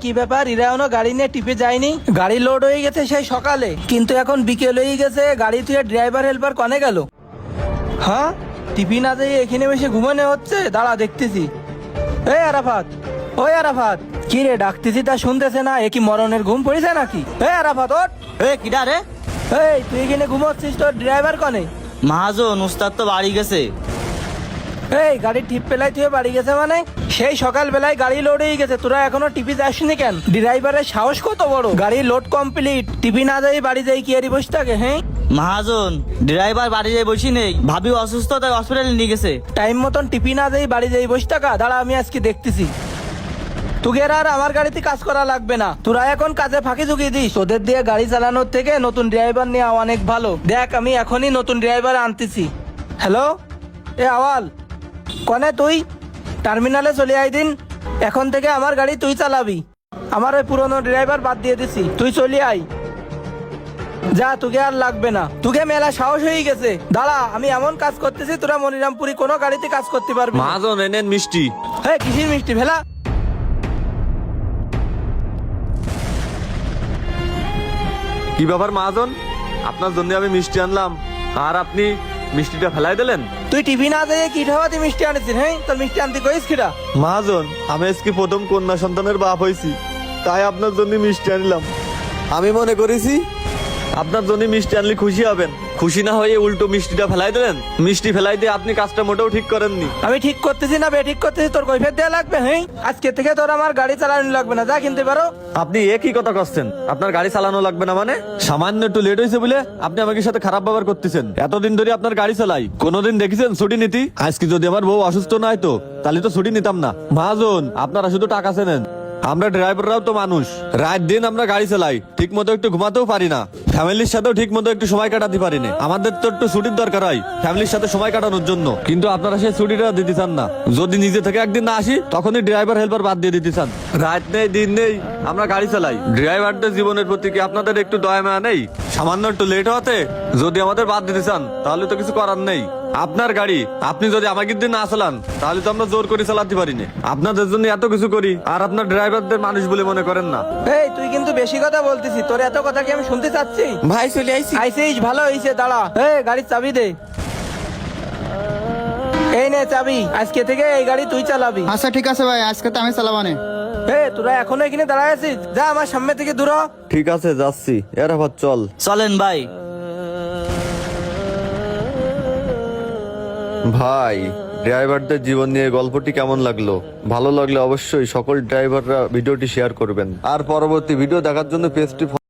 কি ব্যাপার, এরা এখনো গাড়ি নিয়ে টিপে যায়নি? গাড়ি লোড হয়ে গেছে সেই সকালে, কিন্তু এখন বিকেল হয়ে গেছে। গাড়ি তুই ড্রাইভার হেল্পার কনে গেল? হ্যাঁ, টিপি না যাই এখানে বসে ঘুমানো হচ্ছে। দাঁড়া দেখতেছি। আরাফাত, ওই আরাফাত, কি রে ডাকতেছি তা শুনতেছে না? এ কি মরণের ঘুম পড়েছে নাকি? আরাফাত ওঠ। কিডা রে? তুই এখানে ঘুমাচ্ছিস, তোর ড্রাইভার কনে? মহাজন উস্তাদ তো বাড়ি গেছে। গাড়ি টিপ পেলাই তুই বাড়ি গেছে মানে? সেই সকাল বেলায় গাড়ি লোড হয়ে গেছে, তোরা এখনো টিপি যাসনি কেন? ড্রাইভারের সাহস কত বড়! গাড়ি লোড কমপ্লিট, টিপি না যাই বাড়ি যাই কি আর বসে থাকে? মহাজন ড্রাইভার বাড়ি যাই বসি নেই, ভাবি অসুস্থ তাই হসপিটালে নিয়ে গেছে। টাইম মতন টিপি না যাই বাড়ি যাই বসে থাকা? দাঁড়া আমি আজকে দেখতেছি। তোকে আর আমার গাড়িতে কাজ করা লাগবে না, তোরা এখন কাজে ফাঁকি ঝুঁকিয়ে দিস। ওদের দিয়ে গাড়ি চালানোর থেকে নতুন ড্রাইভার নেওয়া অনেক ভালো। দেখ আমি এখনই নতুন ড্রাইভার আনতেছি। হ্যালো, আওয়াল, কনে তুই? টার্মিনালে চলে আই দিন। এখন থেকে আমার গাড়ি তুই চালাবি। আমার ওই পুরনো ড্রাইভার বাদ দিয়ে দিছি, তুই চলে আই। যা, তোকে আর লাগবে না। তোকে মেলা সাহস হয়ে গেছে। দাঁড়া আমি এমন কাজ করতেছি, তোরা মনিরামপুরি কোনো গাড়িতে কাজ করতে পারবি না। মহাজন এনেন মিষ্টি। কিসির মিষ্টি ভেলা? কি ব্যাপার মহাজন, আপনার জন্য আমি মিষ্টি আনলাম আর আপনি মিষ্টিটা ফেলাই দিলেন? তুই টিভি না যাই কি ঠাওয়াতে মিষ্টি আনিস? তোর মিষ্টি আনতে কইস কিরা? মহাজন আমি আজকে প্রথম কন্যা সন্তানের বাপ হয়েছি, তাই আপনার জন্য মিষ্টি আনলাম। আমি মনে করেছি আপনার জন্য মিষ্টি আনলে খুশি হবেন, খুশি না হয়ে উল্টো মিষ্টিটা ফেলাই দিলেন। মিষ্টি ফেলাই দিয়ে আপনি কাজটা মোটেও ঠিক করেননি। আমি ঠিক করতেছি না বে ঠিক করতেছি, তোর কৈফিয়ত দেয়া লাগবে। আজকে থেকে তোর আমার গাড়ি চালানো লাগবে না, যা কিনতে পারো। আপনি একই কথা করছেন, আপনার গাড়ি চালানো লাগবে না মানে? সামান্য একটু লেট হয়েছে বলে আপনি আমাকে সাথে খারাপ ব্যবহার করতেছেন। এতদিন ধরে আপনার গাড়ি চালাই, কোনোদিন দেখেছেন ছুটি নীতি? আজকে যদি আমার বউ অসুস্থ না হতো তাহলে তো ছুটি নিতাম না। মহাজন আপনারা শুধু টাকা চেনেন, আমরা ড্রাইভাররাও তো মানুষ। রাত দিন আমরা গাড়ি চালাই, ঠিক মতো একটু ঘুমাতেও পারি না, ফ্যামিলির সাথেও ঠিক মতো একটু সময় কাটাতে পারি না। আমাদের তো একটু ছুটির দরকার হয় ফ্যামিলির সাথে সময় কাটানোর জন্য, কিন্তু আপনারা সেই ছুটিটা দিতে চান না। যদি নিজে থেকে একদিন না আসি তখনই ড্রাইভার হেল্পার বাদ দিয়ে দিতে চান। রাত নেই দিন নেই আমরা গাড়ি চালাই। ড্রাইভারদের জীবনের প্রতি কি আপনাদের একটু দয়া মায়া নেই? সামান্য একটু লেট হতে যদি আমাদের বাদ দিতে চান তাহলে তো কিছু করার নেই। আপনার গাড়ি আপনি যদি আমাকে দিন না চালান তাহলে তো আমরা জোর করে চালাতে পারি না। আপনাদের জন্য এত কিছু করি আর আপনার ড্রাইভারদের মানুষ বলে মনে করেন না। তুই কিন্তু বেশি কথা বলতেছিস, তোর এত কথা কি আমি শুনতে চাচ্ছি? ভাই চলে আইছি। আইসিস, ভালো হয়েছে। দাঁড়া, গাড়ির চাবি দে। এই নে চাবি, আজকে থেকে এই গাড়ি তুই চালাবি। আচ্ছা ঠিক আছে ভাই, আজকে তো আমি চালাবানে। তোরা এখনো এখানে দাঁড়ায় আছিস? যা আমার সামনে থেকে দূর হ। ঠিক আছে যাচ্ছি। এর আবার চল। চলেন ভাই। ভাই ড্রাইভারদের জীবন নিয়ে গল্পটি কেমন লাগলো? ভালো লাগলে অবশ্যই সকল ড্রাইভাররা ভিডিওটি শেয়ার করবেন আর পরবর্তী ভিডিও দেখার জন্য পেজটি